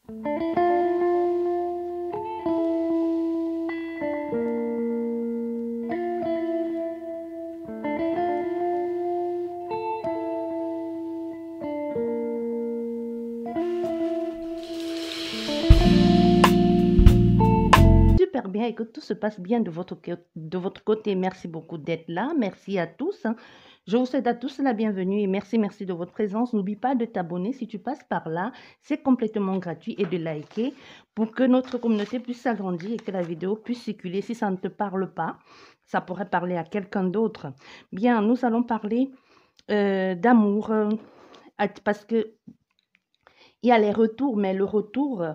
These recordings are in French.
Super bien et que tout se passe bien de votre côté. Merci beaucoup d'être là. Merci à tous. Je vous souhaite à tous la bienvenue et merci de votre présence. N'oublie pas de t'abonner si tu passes par là. C'est complètement gratuit et de liker pour que notre communauté puisse s'agrandir et que la vidéo puisse circuler. Si ça ne te parle pas, ça pourrait parler à quelqu'un d'autre. Bien, nous allons parler d'amour parce que il y a les retours, mais le retour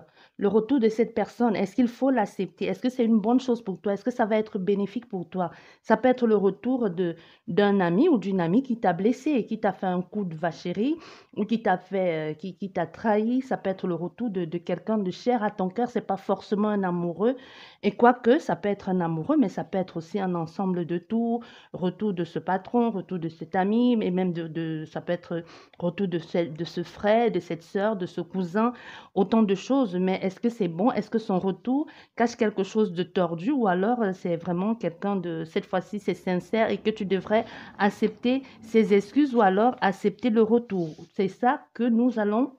de cette personne, est-ce qu'il faut l'accepter? Est-ce que c'est une bonne chose pour toi? Est-ce que ça va être bénéfique pour toi? Ça peut être le retour d'un ami ou d'une amie qui t'a blessé et qui t'a fait un coup de vacherie ou qui t'a fait, qui t'a trahi. Ça peut être le retour de quelqu'un de cher à ton cœur. C'est pas forcément un amoureux. Et quoique, ça peut être un amoureux, mais ça peut être aussi un ensemble de tout. Retour de ce patron, retour de cet ami, et même ça peut être retour de ce frère, de cette sœur, de ce cousin, autant de choses. Mais est-ce que c'est bon? Est-ce que son retour cache quelque chose de tordu ou alors c'est vraiment quelqu'un de, cette fois-ci, c'est sincère et que tu devrais accepter ses excuses ou alors accepter le retour? C'est ça que nous allons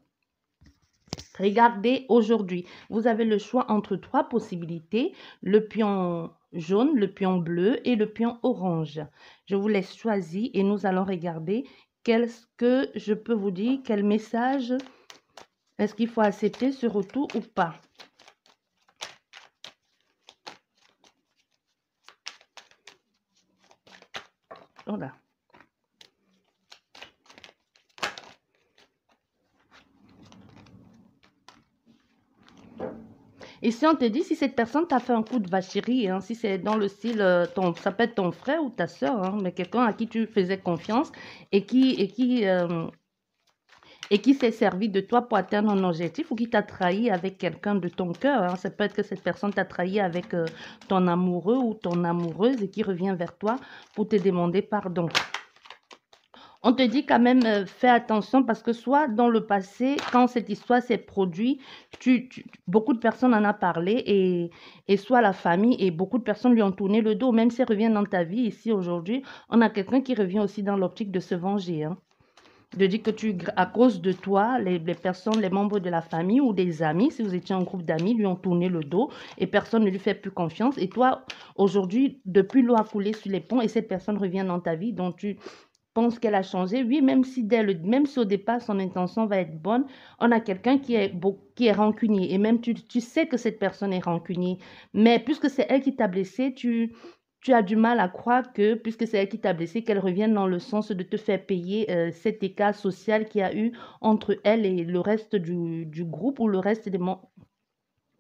regarder aujourd'hui. Vous avez le choix entre trois possibilités, le pion jaune, le pion bleu et le pion orange. Je vous laisse choisir et nous allons regarder qu'est-ce que je peux vous dire, quel message est-ce qu'il faut accepter ce retour ou pas. Voilà. Et si on te dit, si cette personne t'a fait un coup de vacherie, hein, si c'est dans le style, ça peut être ton frère ou ta soeur, hein, mais quelqu'un à qui tu faisais confiance et qui s'est servi de toi pour atteindre un objectif ou qui t'a trahi avec quelqu'un de ton cœur, hein. Ça peut être que cette personne t'a trahi avec ton amoureux ou ton amoureuse et qui revient vers toi pour te demander pardon. On te dit quand même, fais attention parce que soit dans le passé, quand cette histoire s'est produite, beaucoup de personnes en ont parlé et soit la famille et beaucoup de personnes lui ont tourné le dos. Même si elle revient dans ta vie ici aujourd'hui, on a quelqu'un qui revient aussi dans l'optique de se venger, hein. De dire que à cause de toi, les personnes, les membres de la famille ou des amis, si vous étiez un groupe d'amis, lui ont tourné le dos et personne ne lui fait plus confiance. Et toi, aujourd'hui, depuis l'eau a coulé sur les ponts et cette personne revient dans ta vie, donc tu pense qu'elle a changé. Oui, même si au départ son intention va être bonne, on a quelqu'un qui est rancunier. Et même tu sais que cette personne est rancunier. Mais puisque c'est elle qui t'a blessé, tu as du mal à croire que, puisque c'est elle qui t'a blessé, qu'elle revienne dans le sens de te faire payer cet écart social qu'il y a eu entre elle et le reste du groupe ou le reste des membres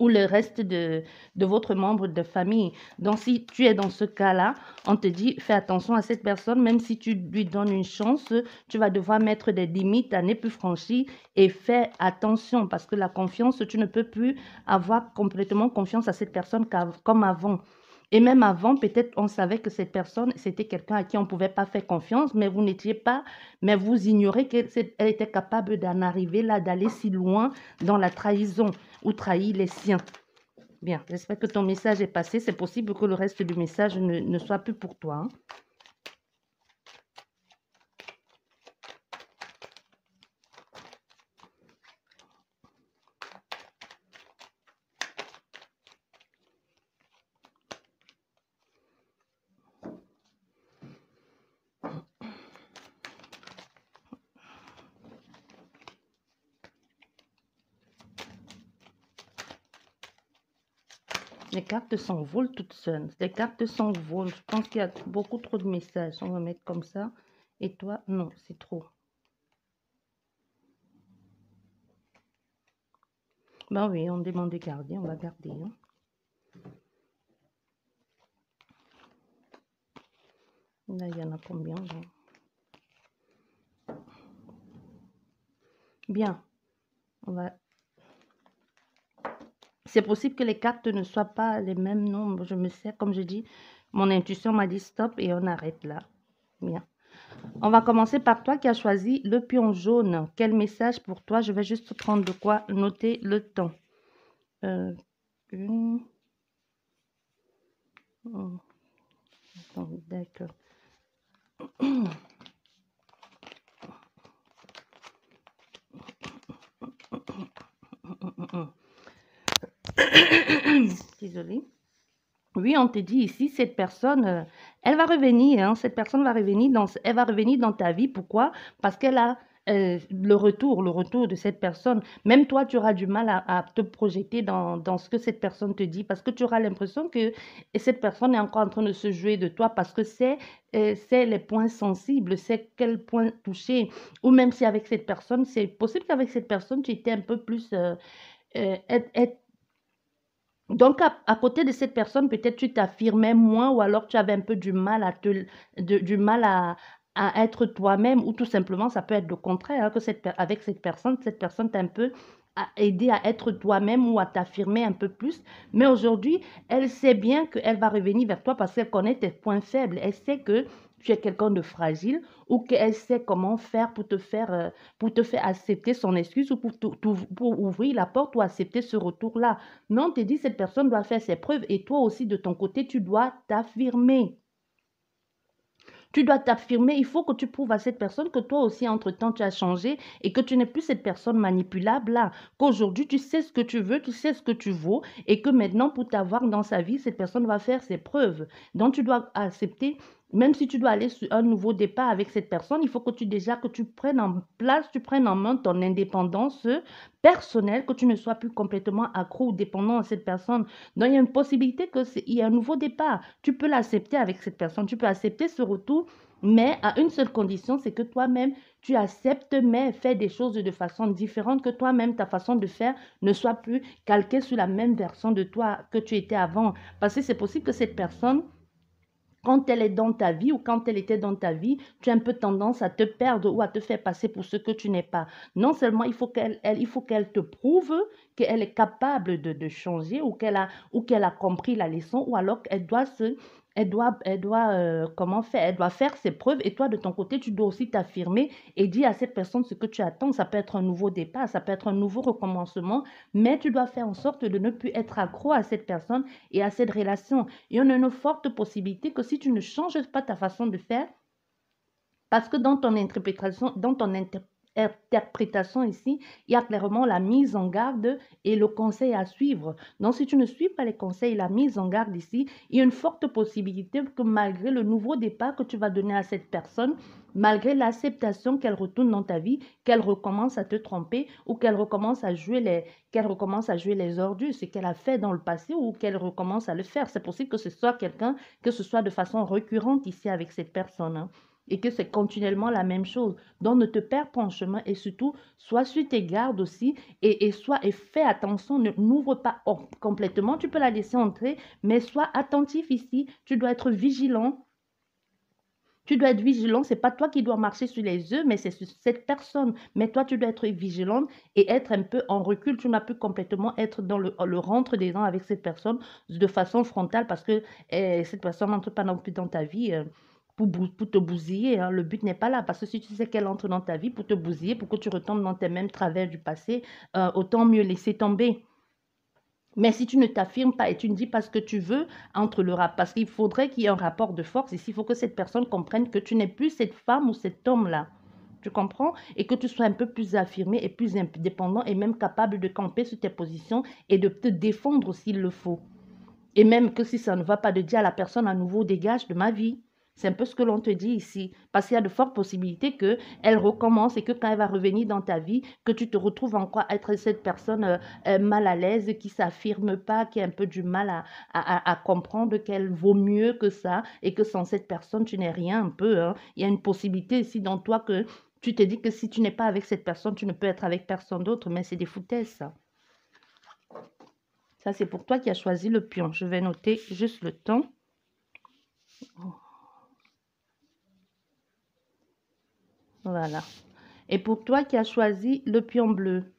ou le reste de votre membre de famille. Donc, si tu es dans ce cas-là, on te dit, fais attention à cette personne, même si tu lui donnes une chance, tu vas devoir mettre des limites à ne plus franchir et fais attention parce que la confiance, tu ne peux plus avoir complètement confiance à cette personne comme avant. Et même avant, peut-être on savait que cette personne, c'était quelqu'un à qui on ne pouvait pas faire confiance, mais vous n'étiez pas, mais vous ignorez qu'elle était capable d'en arriver là, d'aller si loin dans la trahison ou trahir les siens. Bien, j'espère que ton message est passé. C'est possible que le reste du message ne soit plus pour toi, hein. Les cartes s'envolent toutes seules. Les cartes s'envolent. Je pense qu'il y a beaucoup trop de messages. On va mettre comme ça. Et toi, non, c'est trop. Ben oui, on demande de garder. On va garder, hein. Là, il y en a combien, là? Bien. On va... C'est possible que les cartes ne soient pas les mêmes nombres. Je me sais, comme je dis, mon intuition m'a dit stop et on arrête là. Bien. On va commencer par toi qui as choisi le pion jaune. Quel message pour toi? Je vais juste prendre de quoi noter le temps. Une. Oh, attends, d'accord. Désolée. Oui, on te dit ici, cette personne, elle va revenir, hein, cette personne va revenir elle va revenir dans ta vie. Pourquoi? Parce qu'elle a le retour de cette personne. Même toi, tu auras du mal à te projeter dans ce que cette personne te dit, parce que tu auras l'impression que cette personne est encore en train de se jouer de toi, parce que c'est les points sensibles, c'est quel point toucher. Ou même si avec cette personne, c'est possible qu'avec cette personne, tu étais un peu plus... être donc, à côté de cette personne, peut-être tu t'affirmais moins ou alors tu avais un peu du mal du mal à être toi-même ou tout simplement, ça peut être le contraire, hein, que avec cette personne t'a un peu aidé à être toi-même ou à t'affirmer un peu plus. Mais aujourd'hui, elle sait bien qu'elle va revenir vers toi parce qu'elle connaît tes points faibles. Elle sait que tu es quelqu'un de fragile ou qu'elle sait comment faire pour te faire accepter son excuse ou pour ouvrir la porte ou accepter ce retour-là. Mais on te dit, cette personne doit faire ses preuves et toi aussi, de ton côté, tu dois t'affirmer. Tu dois t'affirmer. Il faut que tu prouves à cette personne que toi aussi, entre-temps, tu as changé et que tu n'es plus cette personne manipulable là. Qu'aujourd'hui, tu sais ce que tu veux, tu sais ce que tu vaux et que maintenant, pour t'avoir dans sa vie, cette personne va faire ses preuves. Donc, tu dois accepter. Même si tu dois aller sur un nouveau départ avec cette personne, il faut que tu prennes en place, tu prennes en main ton indépendance personnelle, que tu ne sois plus complètement accro ou dépendant à cette personne. Donc, il y a une possibilité qu'il y ait un nouveau départ. Tu peux l'accepter avec cette personne, tu peux accepter ce retour, mais à une seule condition, c'est que toi-même, tu acceptes, mais fais des choses de façon différente, que toi-même, ta façon de faire ne soit plus calquée sur la même version de toi que tu étais avant. Parce que c'est possible que cette personne quand elle est dans ta vie ou quand elle était dans ta vie, tu as un peu tendance à te perdre ou à te faire passer pour ce que tu n'es pas. Non seulement il faut qu'elle te prouve qu'elle est capable de changer ou qu'elle a compris la leçon ou alors qu'elle doit comment faire? Elle doit faire ses preuves et toi, de ton côté, tu dois aussi t'affirmer et dire à cette personne ce que tu attends. Ça peut être un nouveau départ, ça peut être un nouveau recommencement, mais tu dois faire en sorte de ne plus être accro à cette personne et à cette relation. Il y en a une forte possibilité que si tu ne changes pas ta façon de faire, parce que dans ton interprétation ici, il y a clairement la mise en garde et le conseil à suivre. Donc, si tu ne suis pas les conseils et la mise en garde ici, il y a une forte possibilité que malgré le nouveau départ que tu vas donner à cette personne, malgré l'acceptation qu'elle retourne dans ta vie, qu'elle recommence à te tromper ou qu'elle recommence à jouer les ordures, ce qu'elle a fait dans le passé ou qu'elle recommence à le faire. C'est possible que ce soit quelqu'un, que ce soit de façon récurrente ici avec cette personne, hein, et que c'est continuellement la même chose. Donc, ne te perds pas en chemin et surtout, sois sur tes gardes aussi et fais attention, n'ouvre pas complètement, tu peux la laisser entrer, mais sois attentif ici, tu dois être vigilant. Tu dois être vigilant, c'est pas toi qui dois marcher sur les œufs, mais c'est sur cette personne. Mais toi, tu dois être vigilante et être un peu en recul. Tu n'as plus complètement être dans le rentre des dents avec cette personne de façon frontale parce que cette personne n'entre pas non plus dans ta vie pour te bousiller, hein. Le but n'est pas là parce que si tu sais qu'elle entre dans ta vie pour te bousiller, pour que tu retombes dans tes mêmes travers du passé, autant mieux laisser tomber. Mais si tu ne t'affirmes pas et tu ne dis pas ce que tu veux entre le rap, parce qu'il faudrait qu'il y ait un rapport de force ici, il faut que cette personne comprenne que tu n'es plus cette femme ou cet homme-là. Tu comprends? Et que tu sois un peu plus affirmé et plus indépendant et même capable de camper sur tes positions et de te défendre s'il le faut. Et même que si ça ne va pas, de dire à la personne à nouveau, dégage de ma vie. C'est un peu ce que l'on te dit ici. Parce qu'il y a de fortes possibilités qu'elle recommence et que quand elle va revenir dans ta vie, que tu te retrouves encore à être cette personne mal à l'aise, qui ne s'affirme pas, qui a un peu du mal à comprendre qu'elle vaut mieux que ça et que sans cette personne, tu n'es rien un peu, hein. Il y a une possibilité ici dans toi que tu te dis que si tu n'es pas avec cette personne, tu ne peux être avec personne d'autre, mais c'est des foutaises, ça. Ça, c'est pour toi qui as choisi le pion. Je vais noter juste le temps. Voilà. Et pour toi qui as choisi le pion bleu.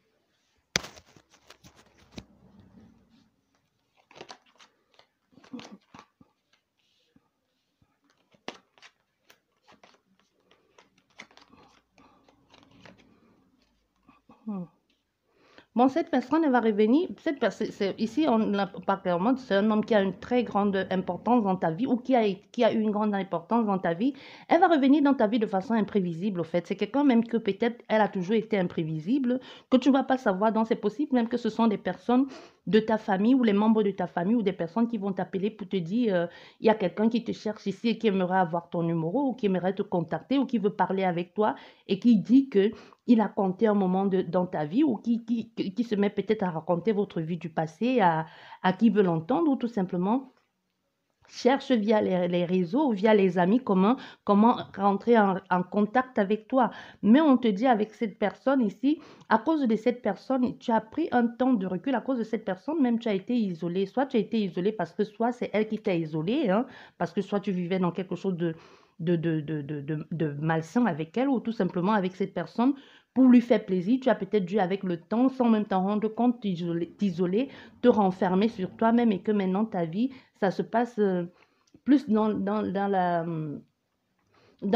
Hmm. Bon, cette personne, elle va revenir. Ici, on n'a pas clairement, c'est un homme qui a une très grande importance dans ta vie ou qui a eu une grande importance dans ta vie. Elle va revenir dans ta vie de façon imprévisible, au fait. C'est quelqu'un même que peut-être elle a toujours été imprévisible, que tu ne vas pas savoir. Donc, c'est possible même que ce sont des personnes de ta famille ou les membres de ta famille ou des personnes qui vont t'appeler pour te dire, il y a quelqu'un qui te cherche ici et qui aimerait avoir ton numéro ou qui aimerait te contacter ou qui veut parler avec toi et qui dit que il a compté un moment dans ta vie ou qui se met peut-être à raconter votre vie du passé à qui veut l'entendre ou tout simplement cherche via les réseaux ou via les amis comment rentrer en contact avec toi. Mais on te dit avec cette personne ici, à cause de cette personne, tu as pris un temps de recul, à cause de cette personne, même tu as été isolé. Soit tu as été isolé parce que soit c'est elle qui t'a isolé, hein, parce que soit tu vivais dans quelque chose de malsain avec elle ou tout simplement avec cette personne pour lui faire plaisir. Tu as peut-être dû avec le temps, sans même t'en rendre compte, t'isoler, te renfermer sur toi-même et que maintenant ta vie, ça se passe plus dans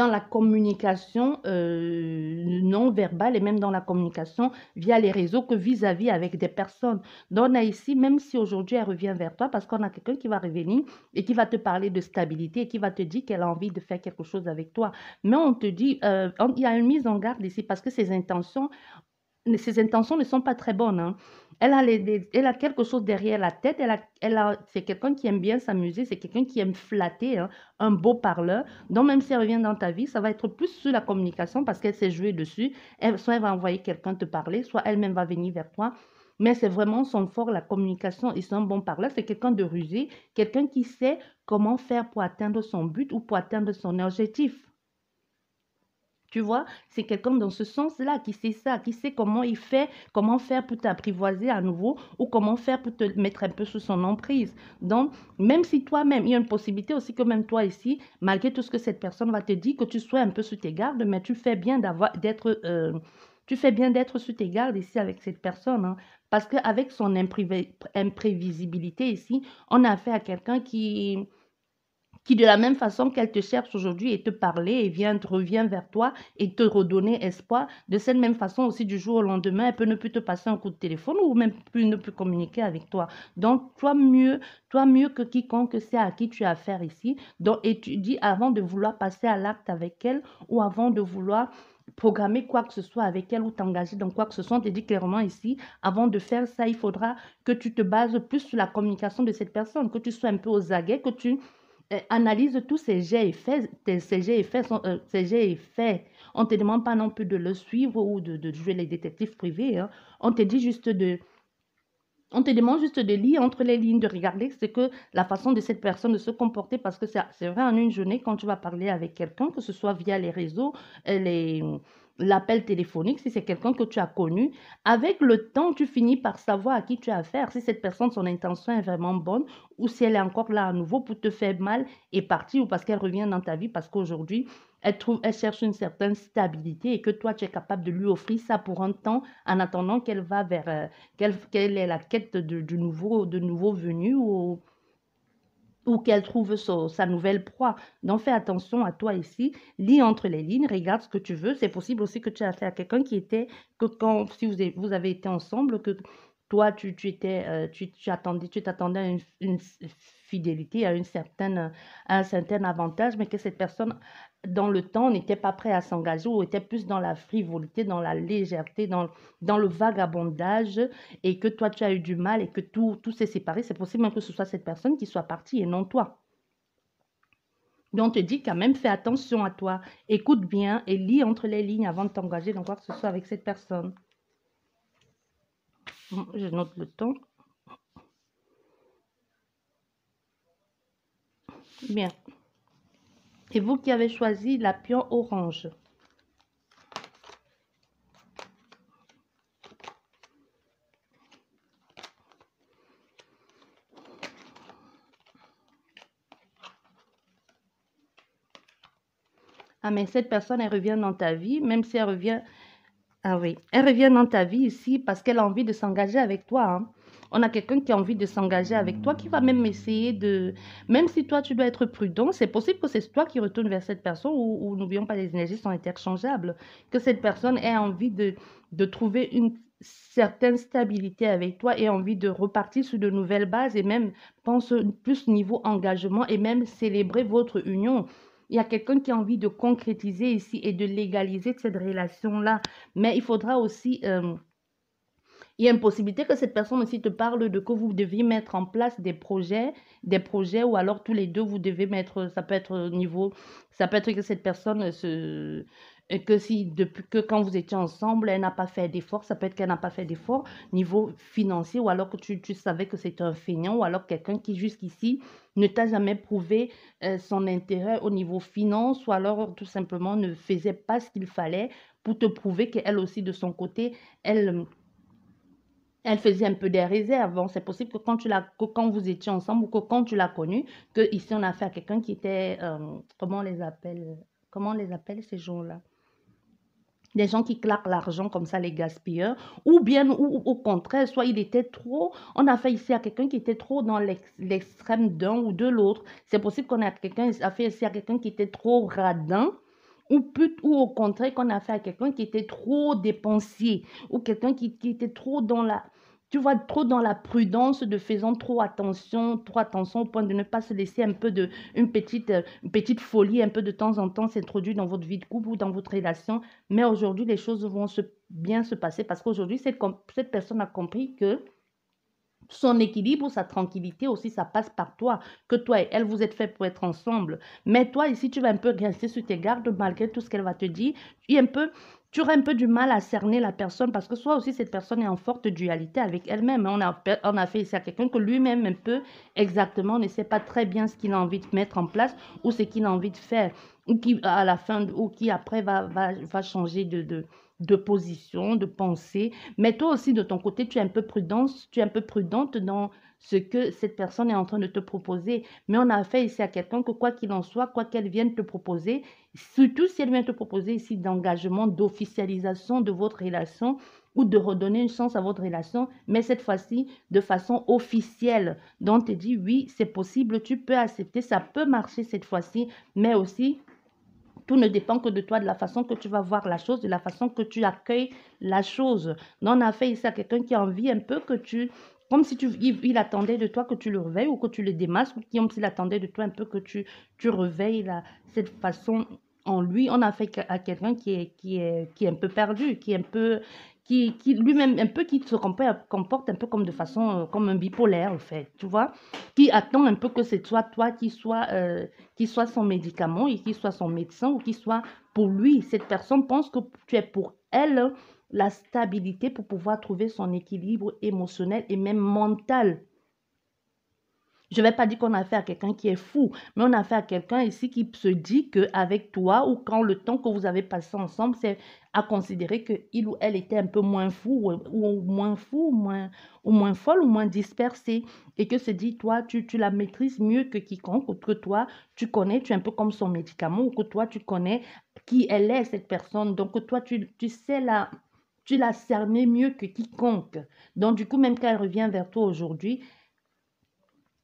la communication non verbale et même dans la communication via les réseaux que vis-à-vis avec des personnes. Donc, on a ici, même si aujourd'hui elle revient vers toi, parce qu'on a quelqu'un qui va revenir et qui va te parler de stabilité et qui va te dire qu'elle a envie de faire quelque chose avec toi. Mais on te dit, il y a une mise en garde ici parce que ses intentions ne sont pas très bonnes, hein. Elle a quelque chose derrière la tête. C'est quelqu'un qui aime bien s'amuser. C'est quelqu'un qui aime flatter, hein, un beau parleur. Donc, même si elle revient dans ta vie, ça va être plus sur la communication parce qu'elle s'est jouée dessus. Soit elle va envoyer quelqu'un te parler, soit elle-même va venir vers toi. Mais c'est vraiment son fort, la communication. Et c'est un bon parleur. C'est quelqu'un de rusé, quelqu'un qui sait comment faire pour atteindre son but ou pour atteindre son objectif. Tu vois, c'est quelqu'un dans ce sens-là qui sait ça, qui sait comment il fait, comment faire pour t'apprivoiser à nouveau ou comment faire pour te mettre un peu sous son emprise. Donc, même si toi-même, il y a une possibilité aussi que même toi ici, malgré tout ce que cette personne va te dire, que tu sois un peu sous tes gardes, mais tu fais bien d'être sous tes gardes ici avec cette personne, hein, parce qu'avec son imprévisibilité ici, on a affaire à quelqu'un qui de la même façon qu'elle te cherche aujourd'hui et te parler et revient vers toi et te redonner espoir, de cette même façon aussi du jour au lendemain, elle peut ne plus te passer un coup de téléphone ou même plus ne plus communiquer avec toi. Donc, toi mieux que quiconque sait à qui tu as affaire ici. Donc, et tu dis avant de vouloir passer à l'acte avec elle ou avant de vouloir programmer quoi que ce soit avec elle ou t'engager dans quoi que ce soit, on te dit clairement ici, avant de faire ça, il faudra que tu te bases plus sur la communication de cette personne, que tu sois un peu aux aguets, que tu analyse tous ces jets et faits. Ces jets et faits. On ne te demande pas non plus de le suivre ou de jouer les détectives privés, hein. On te dit juste de, on te demande juste de lire entre les lignes, de regarder ce que la façon de cette personne de se comporter, parce que c'est vrai, en une journée, quand tu vas parler avec quelqu'un, que ce soit via les réseaux, l'appel téléphonique, si c'est quelqu'un que tu as connu, avec le temps, tu finis par savoir à qui tu as affaire, si cette personne, son intention est vraiment bonne, ou si elle est encore là à nouveau pour te faire mal et partir, ou parce qu'elle revient dans ta vie, parce qu'aujourd'hui, elle cherche une certaine stabilité et que toi, tu es capable de lui offrir ça pour un temps en attendant qu'elle va vers quelle est la quête de nouveau venu ou qu'elle trouve sa nouvelle proie. Donc, fais attention à toi ici, lis entre les lignes, regarde ce que tu veux. C'est possible aussi que tu as affaire à quelqu'un que si vous avez été ensemble, que toi, tu t'attendais à une fidélité, à un certain avantage, mais que cette personne, dans le temps, n'était pas prêt à s'engager ou était plus dans la frivolité, dans la légèreté, dans le vagabondage et que toi, tu as eu du mal et que tout s'est séparé, c'est possible même que ce soit cette personne qui soit partie et non toi. Donc, on te dit quand même, fais attention à toi. Écoute bien et lis entre les lignes avant de t'engager dans quoi que ce soit avec cette personne. Je note le temps. Bien. Et vous qui avez choisi la pion orange. Ah, mais cette personne, elle revient dans ta vie, même si elle revient. Ah oui, elle revient dans ta vie ici parce qu'elle a envie de s'engager avec toi, hein. On a quelqu'un qui a envie de s'engager avec toi, qui va même essayer de... Même si toi, tu dois être prudent, c'est possible que c'est toi qui retournes vers cette personne ou n'oublions pas, les énergies sont interchangeables. Que cette personne ait envie de trouver certaine stabilité avec toi et envie de repartir sur de nouvelles bases et même pense plus niveau engagement et même célébrer votre union. Il y a quelqu'un qui a envie de concrétiser ici et de légaliser cette relation-là. Mais il faudra aussi il y a une possibilité que cette personne aussi te parle de que vous deviez mettre en place des projets ou alors tous les deux vous devez mettre, ça peut être au niveau, ça peut être que cette personne que si depuis que quand vous étiez ensemble, elle n'a pas fait d'effort, ça peut être qu'elle n'a pas fait d'effort niveau financier ou alors que tu savais que c'est un feignant ou alors quelqu'un qui jusqu'ici ne t'a jamais prouvé son intérêt au niveau finance ou alors tout simplement ne faisait pas ce qu'il fallait pour te prouver qu'elle aussi de son côté, elle elle faisait un peu des réserves. Bon, c'est possible que que quand vous étiez ensemble ou que quand tu l'as connue, que ici on a affaire à quelqu'un qui était, comment on les appelle ces gens-là? Des gens qui claquent l'argent comme ça, les gaspilleurs, ou bien, ou au contraire, soit il était trop, on a fait ici à quelqu'un qui était trop dans l'extrême d'un ou de l'autre. C'est possible qu'on a quelqu'un, a fait ici à quelqu'un qui était trop radin, ou au contraire qu'on a fait à quelqu'un qui était trop dépensier, ou quelqu'un qui était trop dans la, tu vois, trop dans la prudence de faisant trop attention au point de ne pas se laisser un peu de, une petite folie un peu de temps en temps s'introduire dans votre vie de couple ou dans votre relation. Mais aujourd'hui, les choses vont bien se passer parce qu'aujourd'hui, cette personne a compris que son équilibre, sa tranquillité aussi, ça passe par toi. Que toi et elle, vous êtes faits pour être ensemble. Mais toi, ici, tu vas un peu rester sur tes gardes malgré tout ce qu'elle va te dire. Tu auras un peu du mal à cerner la personne parce que soit aussi cette personne est en forte dualité avec elle-même. On a fait ici à quelqu'un que lui-même un peu exactement ne sait pas très bien ce qu'il a envie de mettre en place ou ce qu'il a envie de faire ou qui à la fin ou qui après va changer de position, de pensée. Mais toi aussi, de ton côté, tu es un peu prudente dans ce que cette personne est en train de te proposer. Mais on a fait ici à quelqu'un que quoi qu'il en soit, quoi qu'elle vienne te proposer, surtout si elle vient te proposer ici d'engagement, d'officialisation de votre relation ou de redonner une chance à votre relation, mais cette fois-ci de façon officielle. Donc, tu dis, oui, c'est possible, tu peux accepter, ça peut marcher cette fois-ci, mais aussi tout ne dépend que de toi, de la façon que tu vas voir la chose, de la façon que tu accueilles la chose. Donc, on a fait ici à quelqu'un qui a envie un peu que comme si il attendait de toi que tu le réveilles ou que tu le démasques, ou comme s'il attendait de toi un peu que tu réveilles cette façon en lui. On a fait à quelqu'un qui est un peu perdu, qui est un peu, qui lui-même, un peu, qui se comporte un peu comme de façon, comme un bipolaire, en fait, tu vois, qui attend un peu que c'est toi qui soit son médicament et qui soit son médecin ou qui soit pour lui. Cette personne pense que tu es pour elle la stabilité pour pouvoir trouver son équilibre émotionnel et même mental. Je ne vais pas dire qu'on a affaire à quelqu'un qui est fou, mais on a affaire à quelqu'un ici qui se dit qu'avec toi ou quand le temps que vous avez passé ensemble, c'est à considérer qu'il ou elle était un peu moins fou ou moins fou ou moins folle ou moins dispersée et que se dit, toi, tu la maîtrises mieux que quiconque ou que toi, tu connais, tu es un peu comme son médicament ou que toi, tu connais qui elle est, cette personne. Donc, que toi, tu sais tu l'as cerné mieux que quiconque. Donc, du coup, même quand elle revient vers toi aujourd'hui,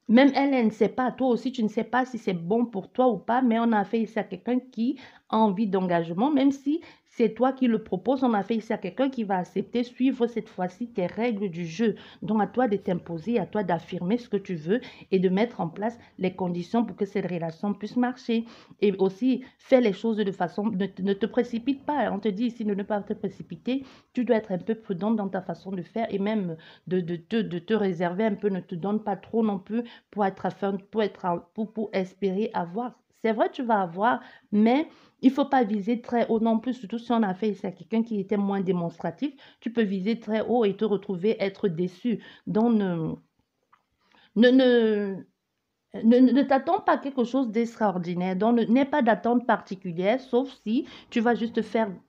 même elle, elle ne sait pas, toi aussi, tu ne sais pas si c'est bon pour toi ou pas, mais on a fait ici à quelqu'un qui a envie d'engagement, même si c'est toi qui le propose, on a fait ici à quelqu'un qui va accepter, suivre cette fois-ci tes règles du jeu. Donc à toi de t'imposer, à toi d'affirmer ce que tu veux et de mettre en place les conditions pour que cette relation puisse marcher. Et aussi, fais les choses de façon, ne te précipite pas. On te dit ici de ne pas te précipiter, tu dois être un peu prudente dans ta façon de faire et même de te réserver un peu, ne te donne pas trop non plus pour espérer avoir. C'est vrai, tu vas avoir, mais il ne faut pas viser très haut non plus, surtout si on a fait ici à quelqu'un qui était moins démonstratif. Tu peux viser très haut et te retrouver être déçu. Donc, ne, ne, ne t'attends pas à quelque chose d'extraordinaire. Donc, n'aie pas d'attente particulière, sauf si tu vas juste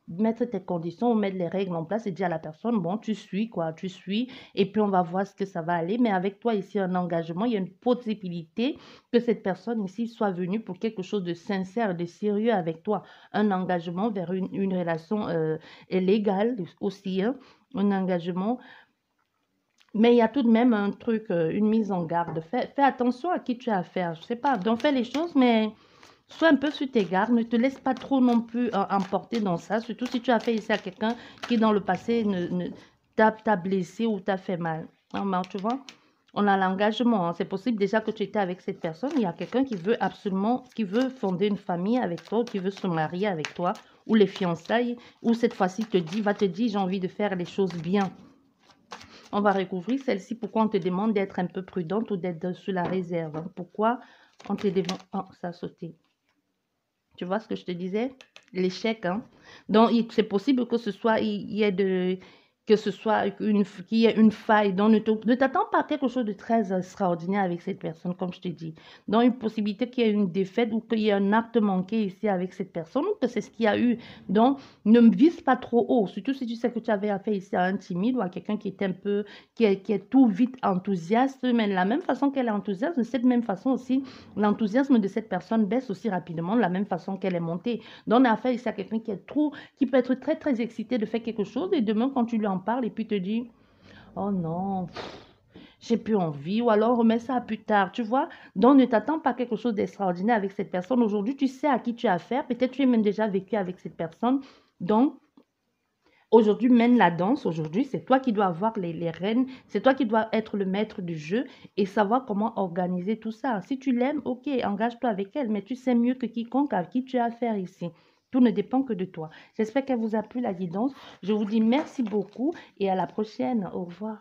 mettre tes conditions ou mettre les règles en place et dire à la personne, bon, tu suis, quoi, tu suis, et puis on va voir ce que ça va aller. Mais avec toi, ici, un engagement, il y a une possibilité que cette personne ici soit venue pour quelque chose de sincère, de sérieux avec toi. Un engagement vers une relation légale aussi, hein, un engagement mais il y a tout de même un truc, une mise en garde. Fais attention à qui tu as affaire. Je sais pas, donc fais les choses, mais sois un peu sur tes gardes. Ne te laisse pas trop non plus emporter dans ça. Surtout si tu as fait ici à quelqu'un qui, dans le passé, t'a blessé ou t'a fait mal. Non, mais tu vois, on a l'engagement, hein. C'est possible déjà que tu étais avec cette personne. Il y a quelqu'un qui veut absolument, qui veut fonder une famille avec toi, ou qui veut se marier avec toi, ou les fiançailles, ou cette fois-ci va te dire, j'ai envie de faire les choses bien. On va recouvrir celle-ci. Pourquoi on te demande d'être un peu prudente ou d'être sur la réserve, hein? Pourquoi on te demande... Oh, ça a sauté. Tu vois ce que je te disais? L'échec, hein. Donc, c'est possible que ce soit, il y ait de, que ce soit qu'il y ait une faille. Donc, ne t'attends pas à quelque chose de très extraordinaire avec cette personne, comme je te dis. Donc, une possibilité qu'il y ait une défaite ou qu'il y ait un acte manqué ici avec cette personne, ou que c'est ce qu'il y a eu. Donc, ne vise pas trop haut, surtout si tu sais que tu avais affaire ici à un timide ou à quelqu'un qui est un peu, qui est tout vite enthousiaste. Mais de la même façon qu'elle est enthousiaste, de cette même façon aussi, l'enthousiasme de cette personne baisse aussi rapidement de la même façon qu'elle est montée. Donc, on a affaire ici à quelqu'un qui peut être très, très excité de faire quelque chose et demain, quand tu lui en parles et puis te dit, oh non, j'ai plus envie, ou alors remets ça à plus tard, tu vois. Donc, ne t'attends pas à quelque chose d'extraordinaire avec cette personne. Aujourd'hui, tu sais à qui tu as affaire. Peut-être tu es même déjà vécu avec cette personne. Donc, aujourd'hui, mène la danse. Aujourd'hui, c'est toi qui dois avoir les rênes. C'est toi qui dois être le maître du jeu et savoir comment organiser tout ça. Si tu l'aimes, ok, engage-toi avec elle. Mais tu sais mieux que quiconque à qui tu as affaire ici. Tout ne dépend que de toi. J'espère qu'elle vous a plu la guidance. Je vous dis merci beaucoup et à la prochaine. Au revoir.